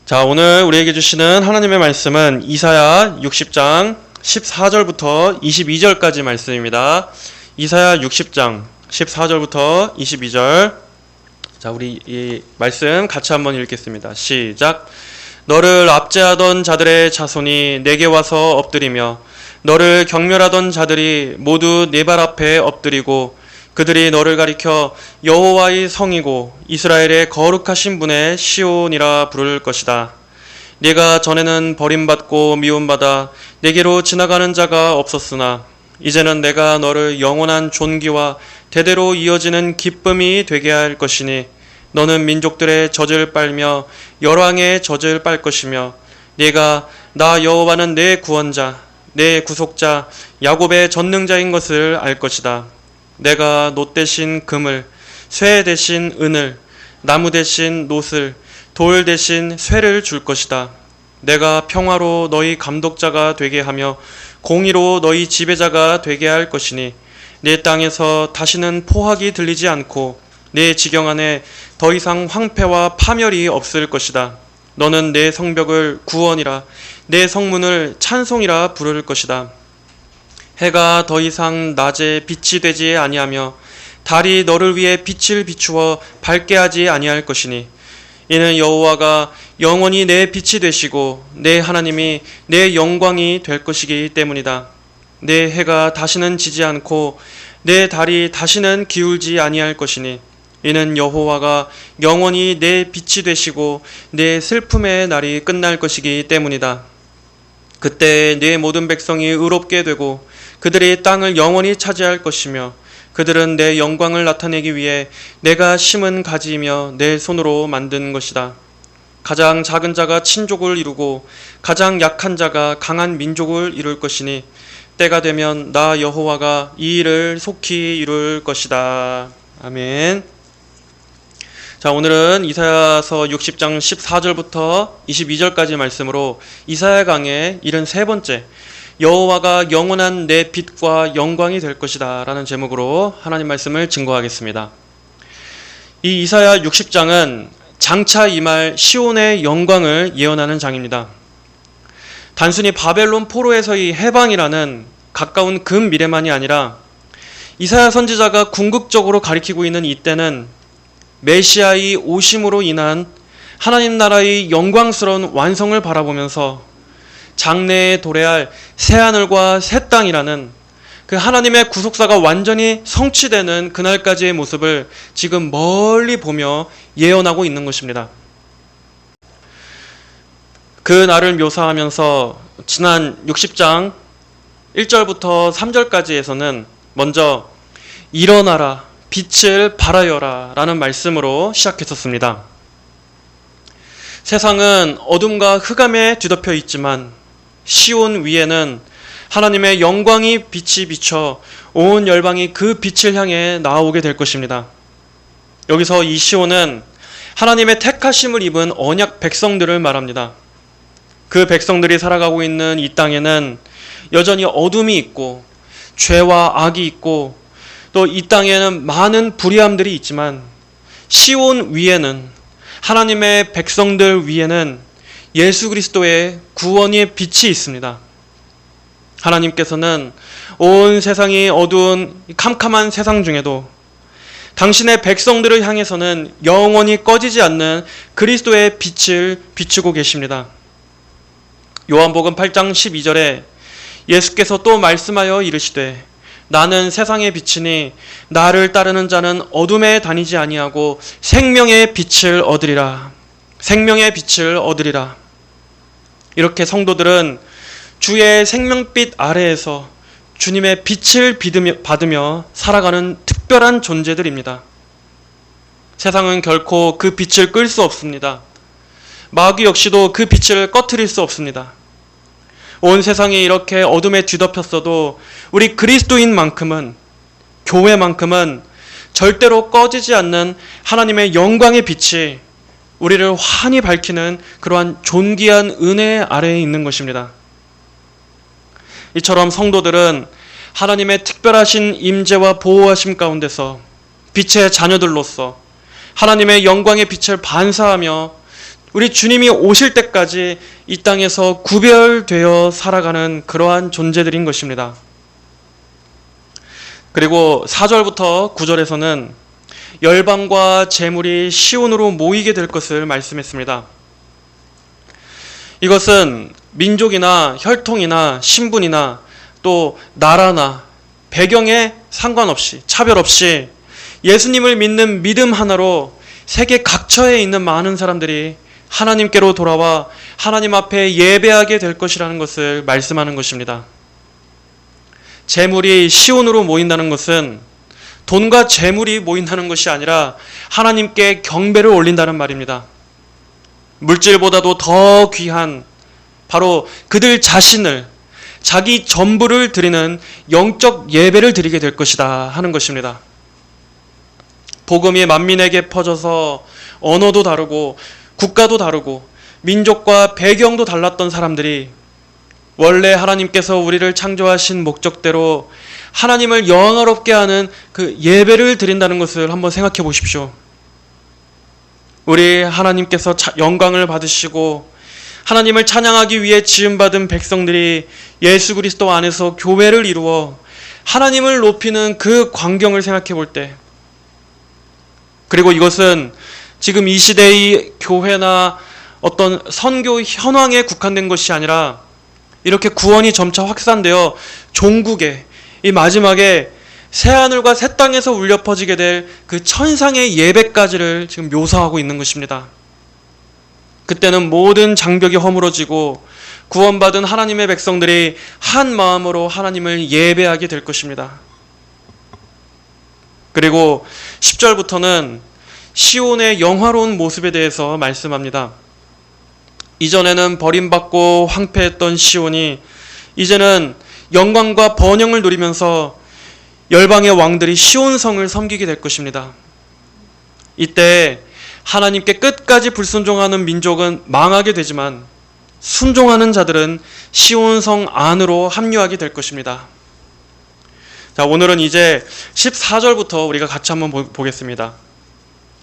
자, 오늘 우리에게 주시는 하나님의 말씀은 이사야 60장 14절부터 22절까지 말씀입니다. 이사야 60장 14절부터 22절. 자, 우리 이 말씀 같이 한번 읽겠습니다. 시작. 너를 압제하던 자들의 자손이 내게 와서 엎드리며 너를 경멸하던 자들이 모두 네 발 앞에 엎드리고 그들이 너를 가리켜 여호와의 성이고 이스라엘의 거룩하신 분의 시온이라 부를 것이다. 네가 전에는 버림받고 미움받아 내게로 지나가는 자가 없었으나 이제는 내가 너를 영원한 존귀와 대대로 이어지는 기쁨이 되게 할 것이니 너는 민족들의 젖을 빨며 열왕의 젖을 빨 것이며 네가 나 여호와는 내 구원자 내 구속자 야곱의 전능자인 것을 알 것이다. 내가 놋 대신 금을, 쇠 대신 은을, 나무 대신 놋을, 돌 대신 쇠를 줄 것이다. 내가 평화로 너희 감독자가 되게 하며 공의로 너희 지배자가 되게 할 것이니 내 땅에서 다시는 포악이 들리지 않고 내 지경 안에 더 이상 황폐와 파멸이 없을 것이다. 너는 내 성벽을 구원이라 내 성문을 찬송이라 부를 것이다. 해가 더 이상 낮에 빛이 되지 아니하며 달이 너를 위해 빛을 비추어 밝게 하지 아니할 것이니 이는 여호와가 영원히 내 빛이 되시고 내 하나님이 내 영광이 될 것이기 때문이다. 내 해가 다시는 지지 않고 내 달이 다시는 기울지 아니할 것이니 이는 여호와가 영원히 내 빛이 되시고 내 슬픔의 날이 끝날 것이기 때문이다. 그때 내 모든 백성이 의롭게 되고 그들이 땅을 영원히 차지할 것이며 그들은 내 영광을 나타내기 위해 내가 심은 가지이며 내 손으로 만든 것이다. 가장 작은 자가 친족을 이루고 가장 약한 자가 강한 민족을 이룰 것이니 때가 되면 나 여호와가 이 일을 속히 이룰 것이다. 아멘. 자, 오늘은 이사야서 60장 14절부터 22절까지 말씀으로 이사야 강의 73번째 여호와가 영원한 내 빛과 영광이 될 것이다 라는 제목으로 하나님 말씀을 증거하겠습니다. 이 이사야 60장은 장차 임할 시온의 영광을 예언하는 장입니다. 단순히 바벨론 포로에서의 해방이라는 가까운 근미래만이 아니라 이사야 선지자가 궁극적으로 가리키고 있는 이때는 메시아의 오심으로 인한 하나님 나라의 영광스러운 완성을 바라보면서 장래에 도래할 새하늘과 새 땅이라는 그 하나님의 구속사가 완전히 성취되는 그날까지의 모습을 지금 멀리 보며 예언하고 있는 것입니다. 그 날을 묘사하면서 지난 60장 1절부터 3절까지에서는 먼저 일어나라 빛을 발하여라 라는 말씀으로 시작했었습니다. 세상은 어둠과 흑암에 뒤덮여 있지만 시온 위에는 하나님의 영광이 빛이 비쳐 온 열방이 그 빛을 향해 나아오게 될 것입니다. 여기서 이 시온은 하나님의 택하심을 입은 언약 백성들을 말합니다. 그 백성들이 살아가고 있는 이 땅에는 여전히 어둠이 있고 죄와 악이 있고 또 이 땅에는 많은 불의함들이 있지만 시온 위에는 하나님의 백성들 위에는 예수 그리스도의 구원의 빛이 있습니다. 하나님께서는 온 세상이 어두운 캄캄한 세상 중에도 당신의 백성들을 향해서는 영원히 꺼지지 않는 그리스도의 빛을 비추고 계십니다. 요한복음 8장 12절에 예수께서 또 말씀하여 이르시되 나는 세상의 빛이니 나를 따르는 자는 어둠에 다니지 아니하고 생명의 빛을 얻으리라. 생명의 빛을 얻으리라. 이렇게 성도들은 주의 생명빛 아래에서 주님의 빛을 받으며 살아가는 특별한 존재들입니다. 세상은 결코 그 빛을 끌 수 없습니다. 마귀 역시도 그 빛을 꺼트릴 수 없습니다. 온 세상이 이렇게 어둠에 뒤덮였어도 우리 그리스도인만큼은 교회만큼은 절대로 꺼지지 않는 하나님의 영광의 빛이 우리를 환히 밝히는 그러한 존귀한 은혜 아래에 있는 것입니다. 이처럼 성도들은 하나님의 특별하신 임재와 보호하심 가운데서 빛의 자녀들로서 하나님의 영광의 빛을 반사하며 우리 주님이 오실 때까지 이 땅에서 구별되어 살아가는 그러한 존재들인 것입니다. 그리고 4절부터 9절에서는 열방과 재물이 시온으로 모이게 될 것을 말씀했습니다. 이것은 민족이나 혈통이나 신분이나 또 나라나 배경에 상관없이 차별 없이 예수님을 믿는 믿음 하나로 세계 각처에 있는 많은 사람들이 하나님께로 돌아와 하나님 앞에 예배하게 될 것이라는 것을 말씀하는 것입니다. 재물이 시온으로 모인다는 것은 돈과 재물이 모인다는 것이 아니라 하나님께 경배를 올린다는 말입니다. 물질보다도 더 귀한 바로 그들 자신을, 자기 전부를 드리는 영적 예배를 드리게 될 것이다 하는 것입니다. 복음이 만민에게 퍼져서 언어도 다르고 국가도 다르고 민족과 배경도 달랐던 사람들이 원래 하나님께서 우리를 창조하신 목적대로 하나님을 영화롭게 하는 그 예배를 드린다는 것을 한번 생각해 보십시오. 우리 하나님께서 영광을 받으시고 하나님을 찬양하기 위해 지음받은 백성들이 예수 그리스도 안에서 교회를 이루어 하나님을 높이는 그 광경을 생각해 볼 때, 그리고 이것은 지금 이 시대의 교회나 어떤 선교 현황에 국한된 것이 아니라 이렇게 구원이 점차 확산되어 종국에 이 마지막에 새하늘과 새 땅에서 울려 퍼지게 될 그 천상의 예배까지를 지금 묘사하고 있는 것입니다. 그때는 모든 장벽이 허물어지고 구원받은 하나님의 백성들이 한 마음으로 하나님을 예배하게 될 것입니다. 그리고 10절부터는 시온의 영화로운 모습에 대해서 말씀합니다. 이전에는 버림받고 황폐했던 시온이 이제는 영광과 번영을 누리면서 열방의 왕들이 시온성을 섬기게 될 것입니다. 이때 하나님께 끝까지 불순종하는 민족은 망하게 되지만 순종하는 자들은 시온성 안으로 합류하게 될 것입니다. 자, 오늘은 이제 14절부터 우리가 같이 한번 보겠습니다.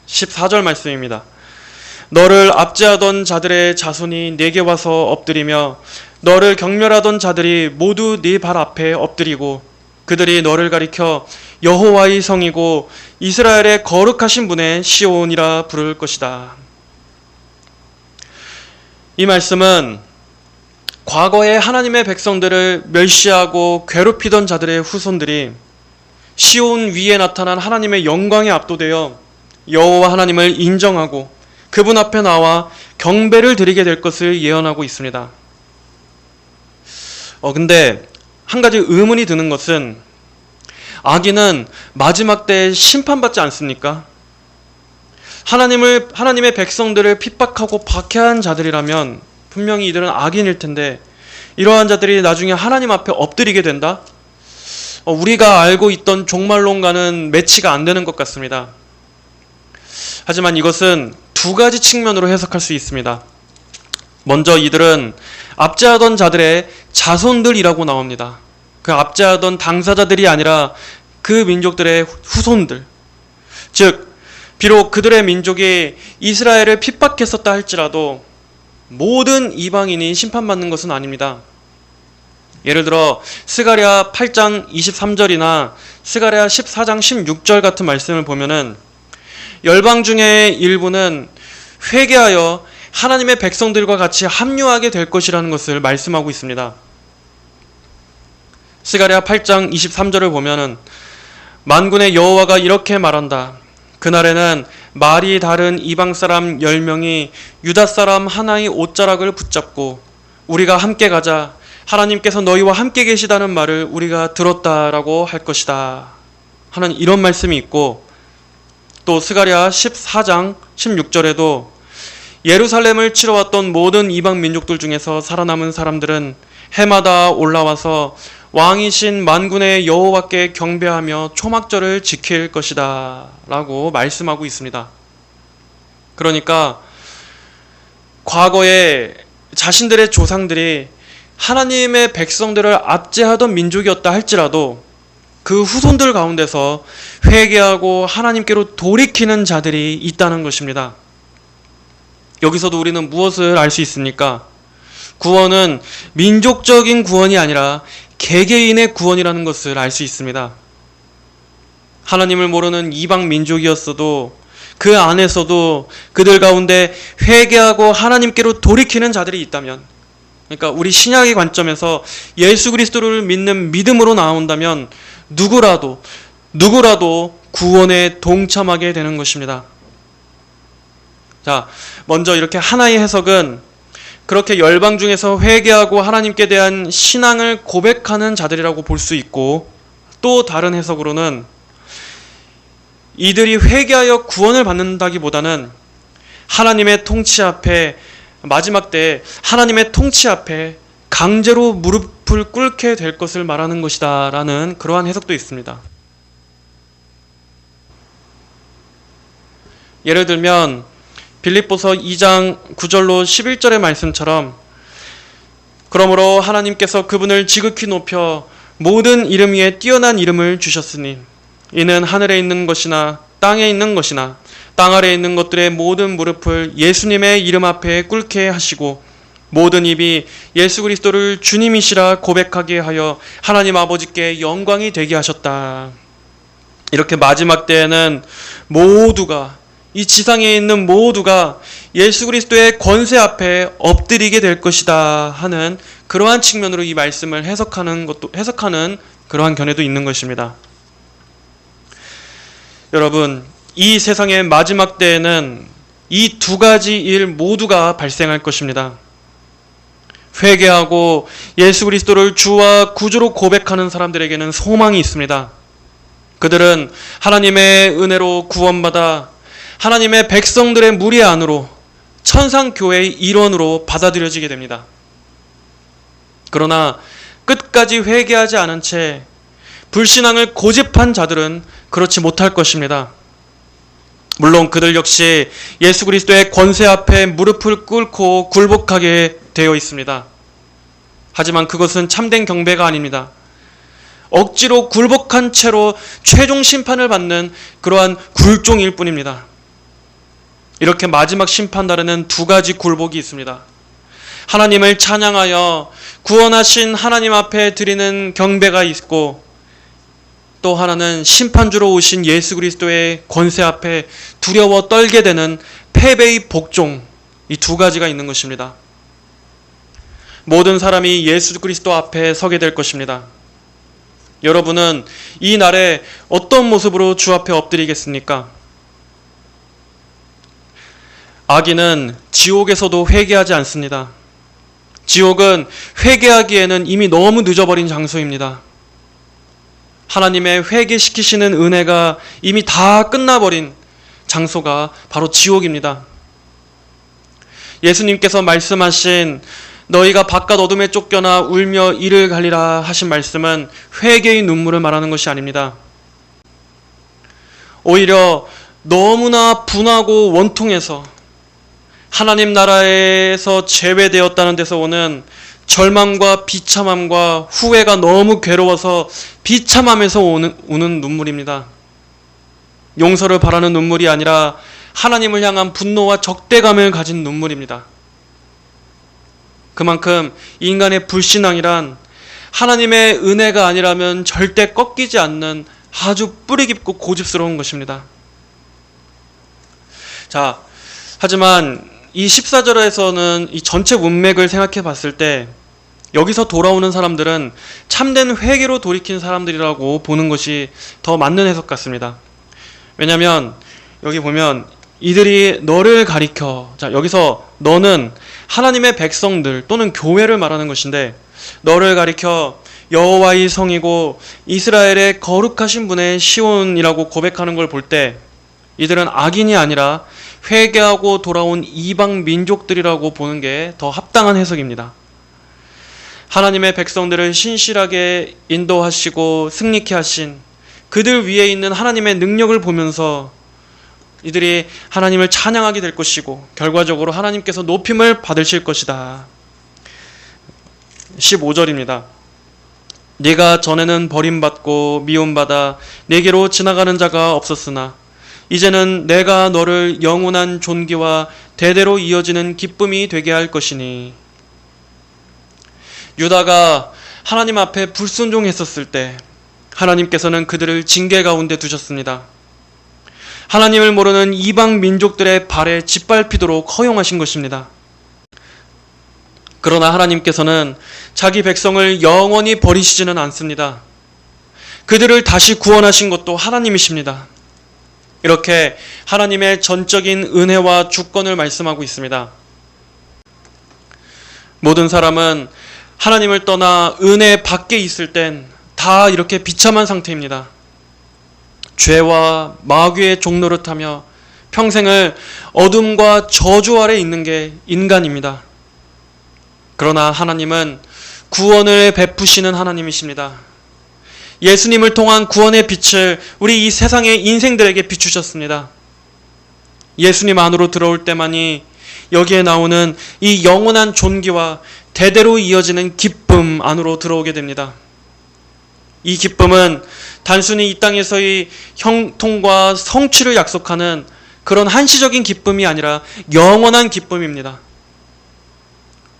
14절 말씀입니다. 너를 압제하던 자들의 자손이 내게 와서 엎드리며 너를 경멸하던 자들이 모두 네 발 앞에 엎드리고 그들이 너를 가리켜 여호와의 성이고 이스라엘의 거룩하신 분의 시온이라 부를 것이다. 이 말씀은 과거에 하나님의 백성들을 멸시하고 괴롭히던 자들의 후손들이 시온 위에 나타난 하나님의 영광에 압도되어 여호와 하나님을 인정하고 그분 앞에 나와 경배를 드리게 될 것을 예언하고 있습니다. 근데 한 가지 의문이 드는 것은 악인은 마지막 때에 심판받지 않습니까? 하나님의 백성들을 핍박하고 박해한 자들이라면 분명히 이들은 악인일 텐데 이러한 자들이 나중에 하나님 앞에 엎드리게 된다? 우리가 알고 있던 종말론과는 매치가 안 되는 것 같습니다. 하지만 이것은 두 가지 측면으로 해석할 수 있습니다. 먼저 이들은 압제하던 자들의 자손들이라고 나옵니다. 그 압제하던 당사자들이 아니라 그 민족들의 후손들. 즉, 비록 그들의 민족이 이스라엘을 핍박했었다 할지라도 모든 이방인이 심판받는 것은 아닙니다. 예를 들어 스가랴 8장 23절이나 스가랴 14장 16절 같은 말씀을 보면은 열방 중에 일부는 회개하여 하나님의 백성들과 같이 합류하게 될 것이라는 것을 말씀하고 있습니다. 스가랴 8장 23절을 보면은 만군의 여호와가 이렇게 말한다. 그날에는 말이 다른 이방 사람 10명이 유다 사람 하나의 옷자락을 붙잡고 우리가 함께 가자. 하나님께서 너희와 함께 계시다는 말을 우리가 들었다라고 할 것이다 하는 이런 말씀이 있고, 또 스가랴 14장 16절에도 예루살렘을 치러 왔던 모든 이방 민족들 중에서 살아남은 사람들은 해마다 올라와서 왕이신 만군의 여호와께 경배하며 초막절을 지킬 것이다 라고 말씀하고 있습니다. 그러니까 과거에 자신들의 조상들이 하나님의 백성들을 압제하던 민족이었다 할지라도 그 후손들 가운데서 회개하고 하나님께로 돌이키는 자들이 있다는 것입니다. 여기서도 우리는 무엇을 알 수 있습니까? 구원은 민족적인 구원이 아니라 개개인의 구원이라는 것을 알 수 있습니다. 하나님을 모르는 이방 민족이었어도 그 안에서도 그들 가운데 회개하고 하나님께로 돌이키는 자들이 있다면, 그러니까 우리 신약의 관점에서 예수 그리스도를 믿는 믿음으로 나온다면 누구라도 구원에 동참하게 되는 것입니다. 자, 먼저 이렇게 하나의 해석은 그렇게 열방 중에서 회개하고 하나님께 대한 신앙을 고백하는 자들이라고 볼 수 있고, 또 다른 해석으로는 이들이 회개하여 구원을 받는다기보다는 하나님의 통치 앞에, 마지막 때에 하나님의 통치 앞에 강제로 무릎을 꿇게 될 것을 말하는 것이다 라는 그러한 해석도 있습니다. 예를 들면 빌립보서 2장 9절로 11절의 말씀처럼, 그러므로 하나님께서 그분을 지극히 높여 모든 이름 위에 뛰어난 이름을 주셨으니 이는 하늘에 있는 것이나 땅에 있는 것이나 땅 아래에 있는 것들의 모든 무릎을 예수님의 이름 앞에 꿇게 하시고 모든 입이 예수 그리스도를 주님이시라 고백하게 하여 하나님 아버지께 영광이 되게 하셨다. 이렇게 마지막 때에는 모두가, 이 지상에 있는 모두가 예수 그리스도의 권세 앞에 엎드리게 될 것이다 하는 그러한 측면으로 이 말씀을 해석하는 그러한 견해도 있는 것입니다. 여러분, 이 세상의 마지막 때에는 이 두 가지 일 모두가 발생할 것입니다. 회개하고 예수 그리스도를 주와 구주로 고백하는 사람들에게는 소망이 있습니다. 그들은 하나님의 은혜로 구원받아 하나님의 백성들의 무리 안으로 천상교회의 일원으로 받아들여지게 됩니다. 그러나 끝까지 회개하지 않은 채 불신앙을 고집한 자들은 그렇지 못할 것입니다. 물론 그들 역시 예수 그리스도의 권세 앞에 무릎을 꿇고 굴복하게 되어 있습니다. 하지만 그것은 참된 경배가 아닙니다. 억지로 굴복한 채로 최종 심판을 받는 그러한 굴종일 뿐입니다. 이렇게 마지막 심판날에는 두 가지 굴복이 있습니다. 하나님을 찬양하여 구원하신 하나님 앞에 드리는 경배가 있고, 또 하나는 심판주로 오신 예수 그리스도의 권세 앞에 두려워 떨게 되는 패배의 복종, 이 두 가지가 있는 것입니다. 모든 사람이 예수 그리스도 앞에 서게 될 것입니다. 여러분은 이 날에 어떤 모습으로 주 앞에 엎드리겠습니까? 악인은 지옥에서도 회개하지 않습니다. 지옥은 회개하기에는 이미 너무 늦어버린 장소입니다. 하나님의 회개시키시는 은혜가 이미 다 끝나버린 장소가 바로 지옥입니다. 예수님께서 말씀하신 너희가 바깥 어둠에 쫓겨나 울며 이를 갈리라 하신 말씀은 회개의 눈물을 말하는 것이 아닙니다. 오히려 너무나 분하고 원통해서 하나님 나라에서 제외되었다는 데서 오는 절망과 비참함과 후회가 너무 괴로워서 비참함에서 우는 눈물입니다. 용서를 바라는 눈물이 아니라 하나님을 향한 분노와 적대감을 가진 눈물입니다. 그만큼 인간의 불신앙이란 하나님의 은혜가 아니라면 절대 꺾이지 않는 아주 뿌리 깊고 고집스러운 것입니다. 자, 하지만 이 14절에서는 이 전체 문맥을 생각해 봤을 때 여기서 돌아오는 사람들은 참된 회개로 돌이킨 사람들이라고 보는 것이 더 맞는 해석 같습니다. 왜냐하면 여기 보면 이들이 너를 가리켜, 자, 여기서 너는 하나님의 백성들 또는 교회를 말하는 것인데, 너를 가리켜 여호와의 성이고 이스라엘의 거룩하신 분의 시온이라고 고백하는 걸 볼 때 이들은 악인이 아니라 회개하고 돌아온 이방 민족들이라고 보는 게 더 합당한 해석입니다. 하나님의 백성들을 신실하게 인도하시고 승리케 하신 그들 위에 있는 하나님의 능력을 보면서 이들이 하나님을 찬양하게 될 것이고 결과적으로 하나님께서 높임을 받으실 것이다. 15절입니다. 네가 전에는 버림받고 미움받아 네게로 지나가는 자가 없었으나 이제는 내가 너를 영원한 존귀와 대대로 이어지는 기쁨이 되게 할 것이니. 유다가 하나님 앞에 불순종했었을 때 하나님께서는 그들을 징계 가운데 두셨습니다. 하나님을 모르는 이방 민족들의 발에 짓밟히도록 허용하신 것입니다. 그러나 하나님께서는 자기 백성을 영원히 버리시지는 않습니다. 그들을 다시 구원하신 것도 하나님이십니다. 이렇게 하나님의 전적인 은혜와 주권을 말씀하고 있습니다. 모든 사람은 하나님을 떠나 은혜 밖에 있을 땐 다 이렇게 비참한 상태입니다. 죄와 마귀의 종노릇하며 평생을 어둠과 저주 아래 있는 게 인간입니다. 그러나 하나님은 구원을 베푸시는 하나님이십니다. 예수님을 통한 구원의 빛을 우리 이 세상의 인생들에게 비추셨습니다. 예수님 안으로 들어올 때만이 여기에 나오는 이 영원한 존귀와 대대로 이어지는 기쁨 안으로 들어오게 됩니다. 이 기쁨은 단순히 이 땅에서의 형통과 성취를 약속하는 그런 한시적인 기쁨이 아니라 영원한 기쁨입니다.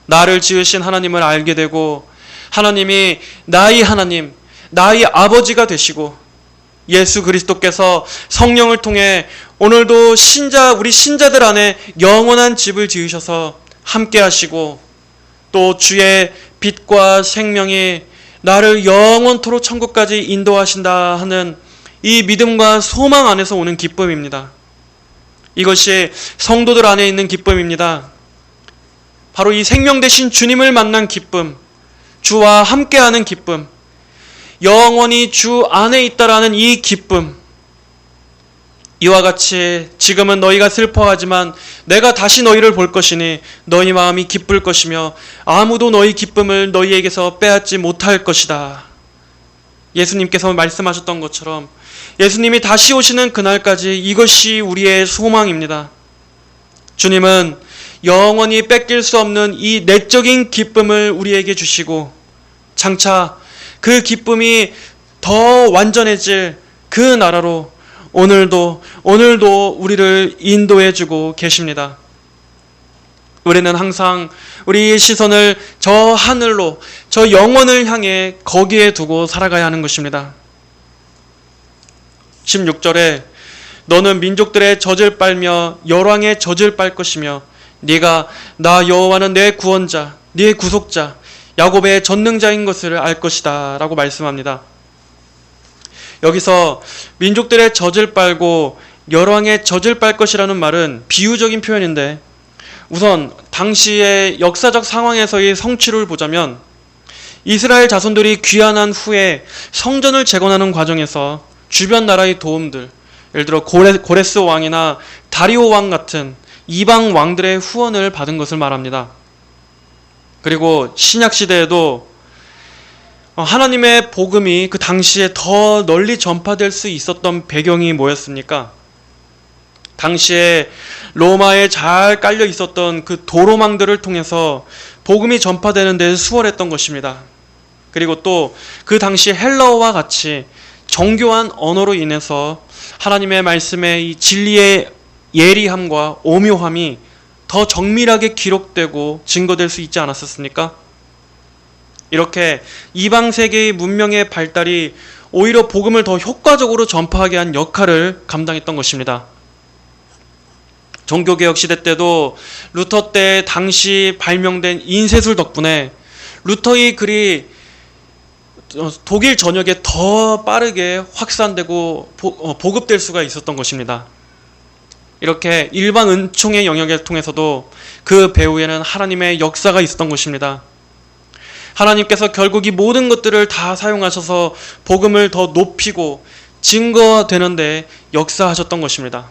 나를 지으신 하나님을 알게 되고 하나님이 나의 하나님, 나의 아버지가 되시고 예수 그리스도께서 성령을 통해 오늘도 우리 신자들 안에 영원한 집을 지으셔서 함께 하시고 또 주의 빛과 생명이 나를 영원토록 천국까지 인도하신다 하는 이 믿음과 소망 안에서 오는 기쁨입니다. 이것이 성도들 안에 있는 기쁨입니다. 바로 이 생명 되신 주님을 만난 기쁨, 주와 함께하는 기쁨, 영원히 주 안에 있다라는 이 기쁨. 이와 같이 지금은 너희가 슬퍼하지만 내가 다시 너희를 볼 것이니 너희 마음이 기쁠 것이며 아무도 너희 기쁨을 너희에게서 빼앗지 못할 것이다. 예수님께서 말씀하셨던 것처럼 예수님이 다시 오시는 그날까지 이것이 우리의 소망입니다. 주님은 영원히 뺏길 수 없는 이 내적인 기쁨을 우리에게 주시고 장차 그 기쁨이 더 완전해질 그 나라로 오늘도 우리를 인도해주고 계십니다. 우리는 항상 우리의 시선을 저 하늘로, 저 영원을 향해 거기에 두고 살아가야 하는 것입니다. 16절에 너는 민족들의 젖을 빨며 열왕의 젖을 빨 것이며 네가 나 여호와는 내 구원자, 네 구속자, 야곱의 전능자인 것을 알 것이다 라고 말씀합니다. 여기서 민족들의 젖을 빨고 열왕의 젖을 빨 것이라는 말은 비유적인 표현인데 우선 당시의 역사적 상황에서의 성취를 보자면 이스라엘 자손들이 귀환한 후에 성전을 재건하는 과정에서 주변 나라의 도움들, 예를 들어 고레스 왕이나 다리오 왕 같은 이방 왕들의 후원을 받은 것을 말합니다. 그리고 신약 시대에도 하나님의 복음이 그 당시에 더 널리 전파될 수 있었던 배경이 뭐였습니까? 당시에 로마에 잘 깔려 있었던 그 도로망들을 통해서 복음이 전파되는 데 수월했던 것입니다. 그리고 또 그 당시 헬라어와 같이 정교한 언어로 인해서 하나님의 말씀의 이 진리의 예리함과 오묘함이 더 정밀하게 기록되고 증거될 수 있지 않았었습니까? 이렇게 이방 세계의 문명의 발달이 오히려 복음을 더 효과적으로 전파하게 한 역할을 감당했던 것입니다. 종교개혁 시대 때도 루터 때 당시 발명된 인쇄술 덕분에 루터의 글이 독일 전역에 더 빠르게 확산되고 보급될 수가 있었던 것입니다. 이렇게 일반 은총의 영역을 통해서도 그 배후에는 하나님의 역사가 있었던 것입니다. 하나님께서 결국 이 모든 것들을 다 사용하셔서 복음을 더 높이고 증거되는데 역사하셨던 것입니다.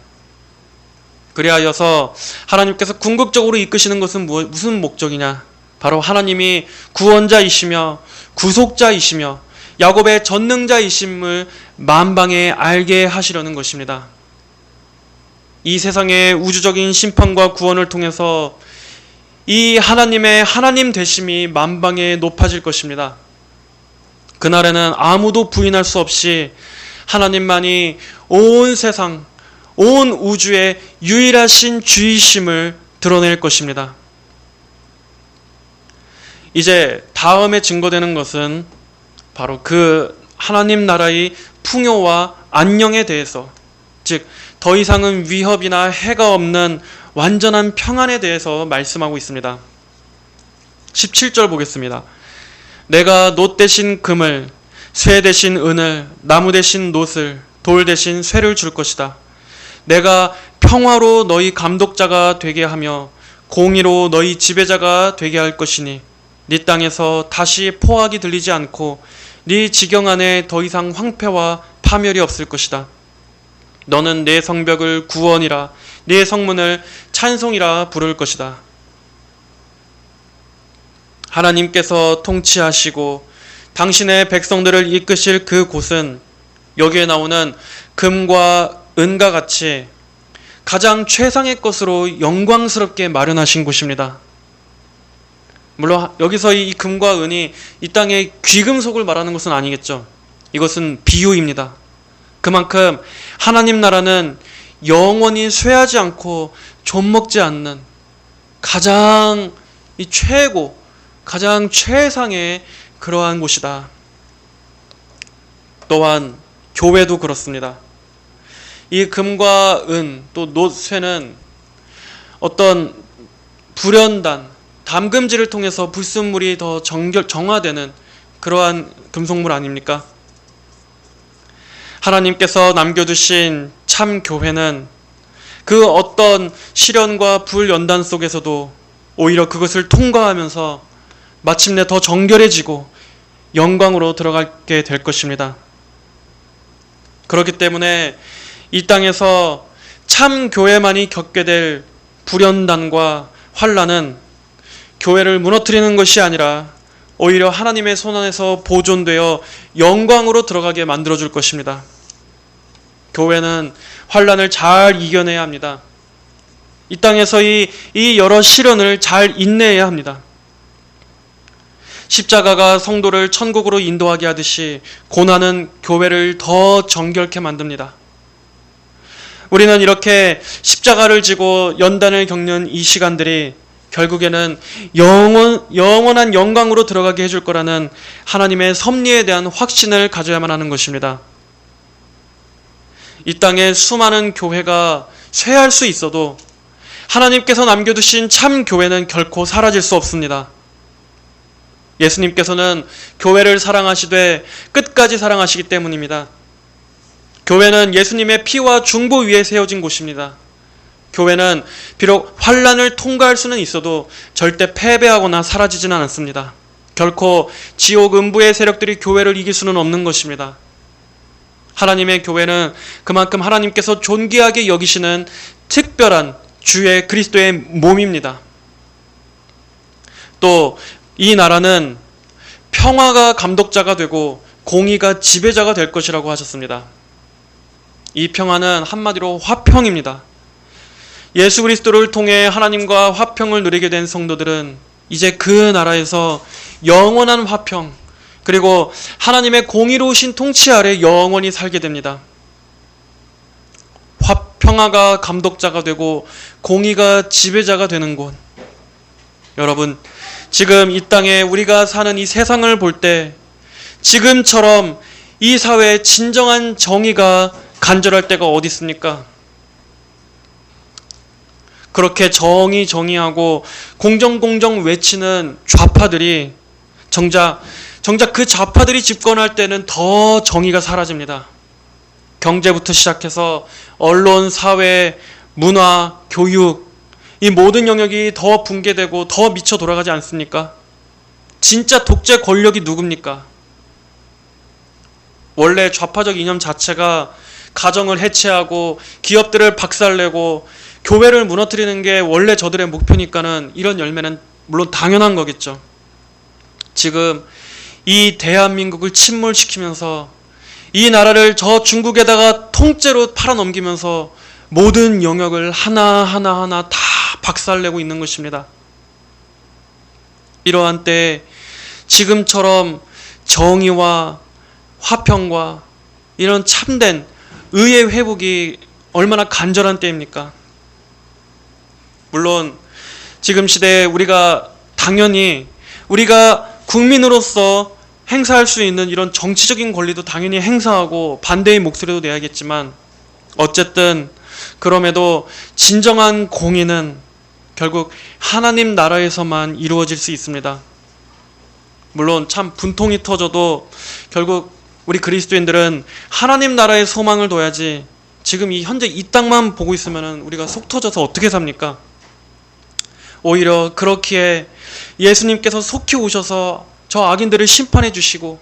그리하여서 하나님께서 궁극적으로 이끄시는 것은 무슨 목적이냐? 바로 하나님이 구원자이시며 구속자이시며 야곱의 전능자이심을 만방에 알게 하시려는 것입니다. 이 세상의 우주적인 심판과 구원을 통해서 이 하나님의 하나님 되심이 만방에 높아질 것입니다. 그날에는 아무도 부인할 수 없이 하나님만이 온 세상, 온 우주의 유일하신 주이심을 드러낼 것입니다. 이제 다음에 증거되는 것은 바로 그 하나님 나라의 풍요와 안녕에 대해서, 즉 더 이상은 위협이나 해가 없는 완전한 평안에 대해서 말씀하고 있습니다. 17절 보겠습니다. 내가 놋 대신 금을, 쇠 대신 은을, 나무 대신 놋을, 돌 대신 쇠를 줄 것이다. 내가 평화로 너희 감독자가 되게 하며 공의로 너희 지배자가 되게 할 것이니 네 땅에서 다시 포악이 들리지 않고 네 지경 안에 더 이상 황폐와 파멸이 없을 것이다. 너는 내 성벽을 구원이라, 네 성문을 찬송이라 부를 것이다. 하나님께서 통치하시고 당신의 백성들을 이끄실 그 곳은 여기에 나오는 금과 은과 같이 가장 최상의 것으로 영광스럽게 마련하신 곳입니다. 물론 여기서 이 금과 은이 이 땅의 귀금속을 말하는 것은 아니겠죠. 이것은 비유입니다. 그만큼 하나님 나라는 영원히 쇠하지 않고 좀먹지 않는 가장 최고, 가장 최상의 그러한 곳이다. 또한 교회도 그렇습니다. 이 금과 은, 또 놋, 쇠는 어떤 불연단, 담금질을 통해서 불순물이 더 정화되는 그러한 금속물 아닙니까? 하나님께서 남겨두신 참 교회는 그 어떤 시련과 불연단 속에서도 오히려 그것을 통과하면서 마침내 더 정결해지고 영광으로 들어가게 될 것입니다. 그렇기 때문에 이 땅에서 참 교회만이 겪게 될 불연단과 환난은 교회를 무너뜨리는 것이 아니라 오히려 하나님의 손 안에서 보존되어 영광으로 들어가게 만들어줄 것입니다. 교회는 환난을 잘 이겨내야 합니다. 이 땅에서 이 여러 시련을 잘 인내해야 합니다. 십자가가 성도를 천국으로 인도하게 하듯이 고난은 교회를 더 정결케 만듭니다. 우리는 이렇게 십자가를 지고 연단을 겪는 이 시간들이 결국에는 영원한 영광으로 들어가게 해줄 거라는 하나님의 섭리에 대한 확신을 가져야만 하는 것입니다. 이 땅에 수많은 교회가 쇠할 수 있어도 하나님께서 남겨두신 참 교회는 결코 사라질 수 없습니다. 예수님께서는 교회를 사랑하시되 끝까지 사랑하시기 때문입니다. 교회는 예수님의 피와 중보 위에 세워진 곳입니다. 교회는 비록 환난을 통과할 수는 있어도 절대 패배하거나 사라지지는 않습니다. 결코 지옥 음부의 세력들이 교회를 이길 수는 없는 것입니다. 하나님의 교회는 그만큼 하나님께서 존귀하게 여기시는 특별한 주의 그리스도의 몸입니다. 또 이 나라는 평화가 감독자가 되고 공의가 지배자가 될 것이라고 하셨습니다. 이 평화는 한마디로 화평입니다. 예수 그리스도를 통해 하나님과 화평을 누리게 된 성도들은 이제 그 나라에서 영원한 화평, 그리고 하나님의 공의로우신 통치 아래 영원히 살게 됩니다. 평화가 감독자가 되고 공의가 지배자가 되는 곳. 여러분, 지금 이 땅에 우리가 사는 이 세상을 볼 때 지금처럼 이 사회에 진정한 정의가 간절할 때가 어디 있습니까? 그렇게 정의하고 공정 외치는 좌파들이 정작 그 좌파들이 집권할 때는 더 정의가 사라집니다. 경제부터 시작해서 언론, 사회, 문화, 교육, 이 모든 영역이 더 붕괴되고 더 미쳐 돌아가지 않습니까? 진짜 독재 권력이 누굽니까? 원래 좌파적 이념 자체가 가정을 해체하고 기업들을 박살내고 교회를 무너뜨리는 게 원래 저들의 목표니까는 이런 열매는 물론 당연한 거겠죠. 지금 이 대한민국을 침몰시키면서 이 나라를 저 중국에다가 통째로 팔아넘기면서 모든 영역을 하나하나 다 박살내고 있는 것입니다. 이러한 때 지금처럼 정의와 화평과 이런 참된 의의 회복이 얼마나 간절한 때입니까? 물론 지금 시대에 우리가 당연히 우리가 국민으로서 행사할 수 있는 이런 정치적인 권리도 당연히 행사하고 반대의 목소리도 내야겠지만, 어쨌든 그럼에도 진정한 공의는 결국 하나님 나라에서만 이루어질 수 있습니다. 물론 참 분통이 터져도 결국 우리 그리스도인들은 하나님 나라의 소망을 둬야지, 지금 이 현재 이 땅만 보고 있으면 우리가 속 터져서 어떻게 삽니까? 오히려 그렇기에 예수님께서 속히 오셔서 저 악인들을 심판해 주시고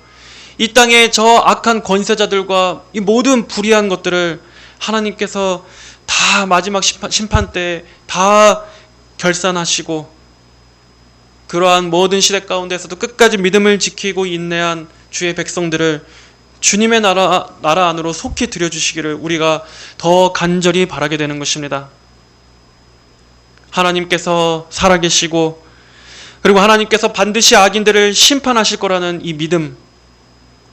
이 땅의 저 악한 권세자들과 이 모든 불의한 것들을 하나님께서 다 마지막 심판 때 다 결산하시고, 그러한 모든 시대 가운데서도 끝까지 믿음을 지키고 인내한 주의 백성들을 주님의 나라 안으로 속히 들여주시기를 우리가 더 간절히 바라게 되는 것입니다. 하나님께서 살아계시고, 그리고 하나님께서 반드시 악인들을 심판하실 거라는 이 믿음,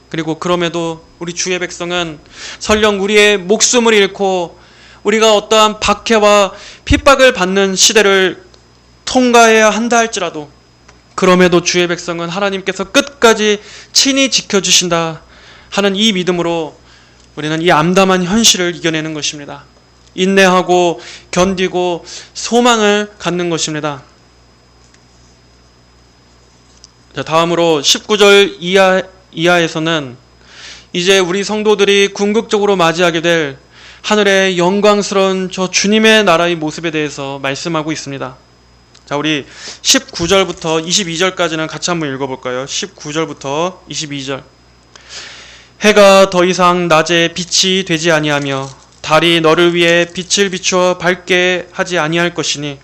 그리고 그럼에도 우리 주의 백성은 설령 우리의 목숨을 잃고 우리가 어떠한 박해와 핍박을 받는 시대를 통과해야 한다 할지라도, 그럼에도 주의 백성은 하나님께서 끝까지 친히 지켜주신다 하는 이 믿음으로 우리는 이 암담한 현실을 이겨내는 것입니다. 인내하고 견디고 소망을 갖는 것입니다. 자, 다음으로 19절 이하에서는 이제 우리 성도들이 궁극적으로 맞이하게 될 하늘의 영광스러운 저 주님의 나라의 모습에 대해서 말씀하고 있습니다. 자, 우리 19절부터 22절까지는 같이 한번 읽어볼까요? 19절부터 22절. 해가 더 이상 낮에 빛이 되지 아니하며 달이 너를 위해 빛을 비추어 밝게 하지 아니할 것이니,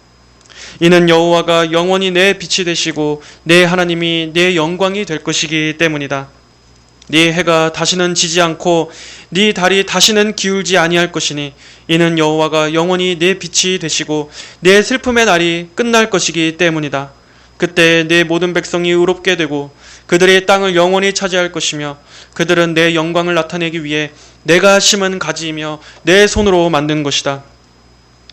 이는 여호와가 영원히 내 빛이 되시고 내 하나님이 내 영광이 될 것이기 때문이다. 네 해가 다시는 지지 않고 네 달이 다시는 기울지 아니할 것이니, 이는 여호와가 영원히 내 빛이 되시고 내 슬픔의 날이 끝날 것이기 때문이다. 그때 내 모든 백성이 의롭게 되고 그들의 땅을 영원히 차지할 것이며, 그들은 내 영광을 나타내기 위해 내가 심은 가지이며 내 손으로 만든 것이다.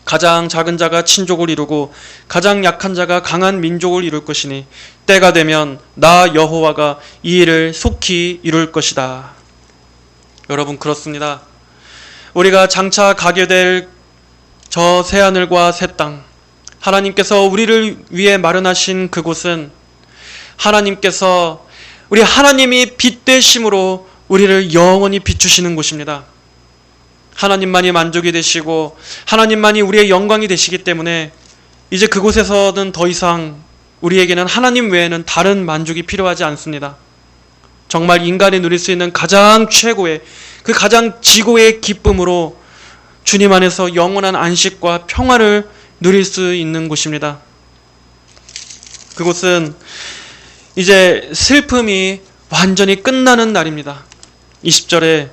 가장 작은 자가 친족을 이루고 가장 약한 자가 강한 민족을 이룰 것이니, 때가 되면 나 여호와가 이 일을 속히 이룰 것이다. 여러분, 그렇습니다. 우리가 장차 가게 될 저 새하늘과 새 땅, 하나님께서 우리를 위해 마련하신 그곳은 하나님께서 우리 하나님이 빛 되심으로 우리를 영원히 비추시는 곳입니다. 하나님만이 만족이 되시고 하나님만이 우리의 영광이 되시기 때문에 이제 그곳에서는 더 이상 우리에게는 하나님 외에는 다른 만족이 필요하지 않습니다. 정말 인간이 누릴 수 있는 가장 최고의, 그 가장 지고의 기쁨으로 주님 안에서 영원한 안식과 평화를 누릴 수 있는 곳입니다. 그곳은 이제 슬픔이 완전히 끝나는 날입니다. 20절에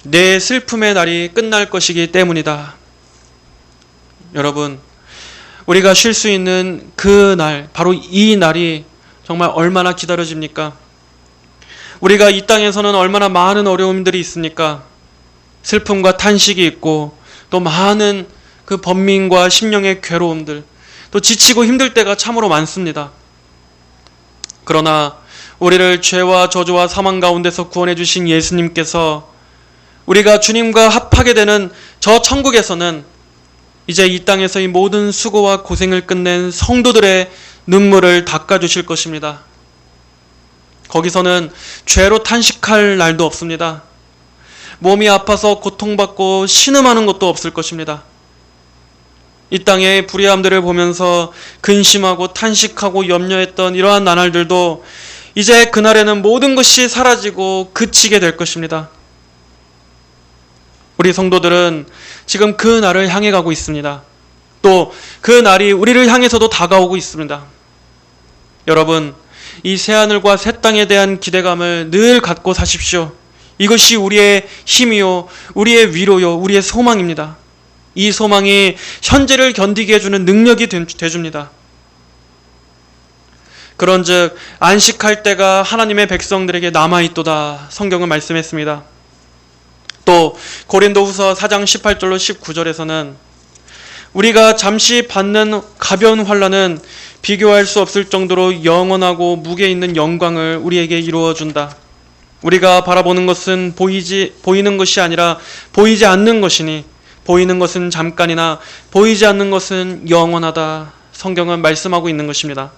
내 슬픔의 날이 끝날 것이기 때문이다. 여러분, 우리가 쉴 수 있는 그 날, 바로 이 날이 정말 얼마나 기다려집니까? 우리가 이 땅에서는 얼마나 많은 어려움들이 있습니까? 슬픔과 탄식이 있고 또 많은 그 번민과 심령의 괴로움들, 또 지치고 힘들 때가 참으로 많습니다. 그러나 우리를 죄와 저주와 사망 가운데서 구원해 주신 예수님께서 우리가 주님과 합하게 되는 저 천국에서는 이제 이 땅에서의 모든 수고와 고생을 끝낸 성도들의 눈물을 닦아주실 것입니다. 거기서는 죄로 탄식할 날도 없습니다. 몸이 아파서 고통받고 신음하는 것도 없을 것입니다. 이 땅의 불의함들을 보면서 근심하고 탄식하고 염려했던 이러한 나날들도 이제 그날에는 모든 것이 사라지고 그치게 될 것입니다. 우리 성도들은 지금 그 날을 향해 가고 있습니다. 또 그 날이 우리를 향해서도 다가오고 있습니다. 여러분, 이 새하늘과 새 땅에 대한 기대감을 늘 갖고 사십시오. 이것이 우리의 힘이요, 우리의 위로요, 우리의 소망입니다. 이 소망이 현재를 견디게 해주는 능력이 되줍니다. 그런즉 안식할 때가 하나님의 백성들에게 남아있도다, 성경은 말씀했습니다. 또 고린도후서 4장 18절로 19절에서는 우리가 잠시 받는 가벼운 환난은 비교할 수 없을 정도로 영원하고 무게 있는 영광을 우리에게 이루어준다. 우리가 바라보는 것은 보이는 것이 아니라 보이지 않는 것이니 보이는 것은 잠깐이나 보이지 않는 것은 영원하다. 성경은 말씀하고 있는 것입니다.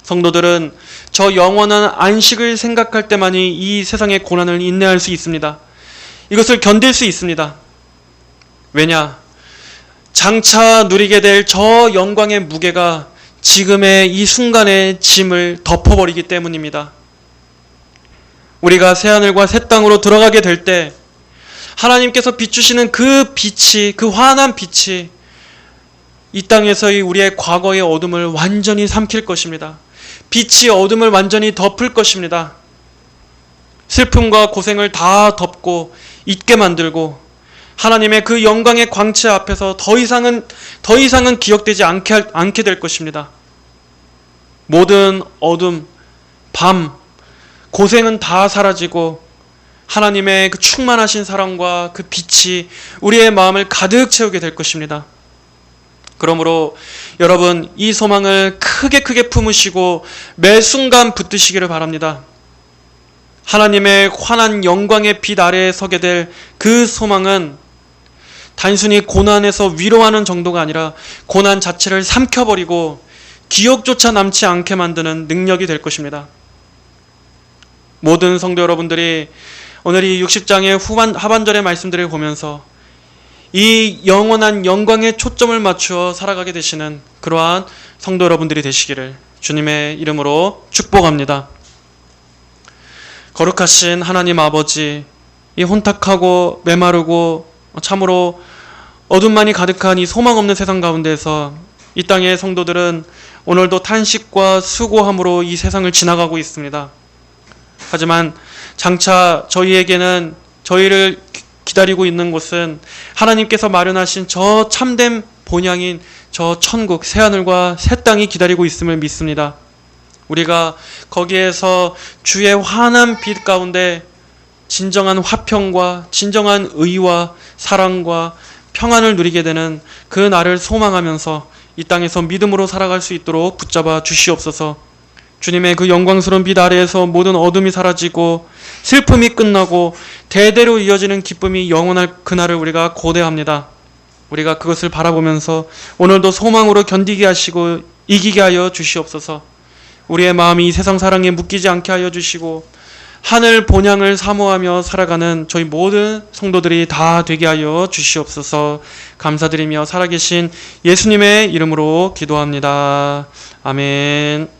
성도들은 저 영원한 안식을 생각할 때만이 이 세상의 고난을 인내할 수 있습니다. 이것을 견딜 수 있습니다. 왜냐? 장차 누리게 될 저 영광의 무게가 지금의 이 순간의 짐을 덮어버리기 때문입니다. 우리가 새하늘과 새 땅으로 들어가게 될 때 하나님께서 비추시는 그 빛이, 그 환한 빛이 이 땅에서의 우리의 과거의 어둠을 완전히 삼킬 것입니다. 빛이 어둠을 완전히 덮을 것입니다. 슬픔과 고생을 다 덮고 잊게 만들고 하나님의 그 영광의 광채 앞에서 더 이상은 기억되지 않게 될 것입니다. 모든 어둠, 밤, 고생은 다 사라지고 하나님의 그 충만하신 사랑과 그 빛이 우리의 마음을 가득 채우게 될 것입니다. 그러므로 여러분, 이 소망을 크게 품으시고 매 순간 붙드시기를 바랍니다. 하나님의 환한 영광의 빛 아래에 서게 될 그 소망은 단순히 고난에서 위로하는 정도가 아니라 고난 자체를 삼켜버리고 기억조차 남지 않게 만드는 능력이 될 것입니다. 모든 성도 여러분들이 오늘 이 60장의 하반절의 말씀들을 보면서 이 영원한 영광에 초점을 맞추어 살아가게 되시는 그러한 성도 여러분들이 되시기를 주님의 이름으로 축복합니다. 거룩하신 하나님 아버지, 이 혼탁하고 메마르고 참으로 어둠만이 가득한 이 소망 없는 세상 가운데에서 이 땅의 성도들은 오늘도 탄식과 수고함으로 이 세상을 지나가고 있습니다. 하지만 장차 저희에게는, 저희를 기다리고 있는 곳은 하나님께서 마련하신 저 참된 본향인 저 천국, 새하늘과 새 땅이 기다리고 있음을 믿습니다. 우리가 거기에서 주의 환한 빛 가운데 진정한 화평과 진정한 의와 사랑과 평안을 누리게 되는 그 날을 소망하면서 이 땅에서 믿음으로 살아갈 수 있도록 붙잡아 주시옵소서. 주님의 그 영광스러운 빛 아래에서 모든 어둠이 사라지고 슬픔이 끝나고 대대로 이어지는 기쁨이 영원할 그날을 우리가 고대합니다. 우리가 그것을 바라보면서 오늘도 소망으로 견디게 하시고 이기게 하여 주시옵소서. 우리의 마음이 이 세상 사랑에 묶이지 않게 하여 주시고 하늘 본향을 사모하며 살아가는 저희 모든 성도들이 다 되게 하여 주시옵소서. 감사드리며 살아계신 예수님의 이름으로 기도합니다. 아멘.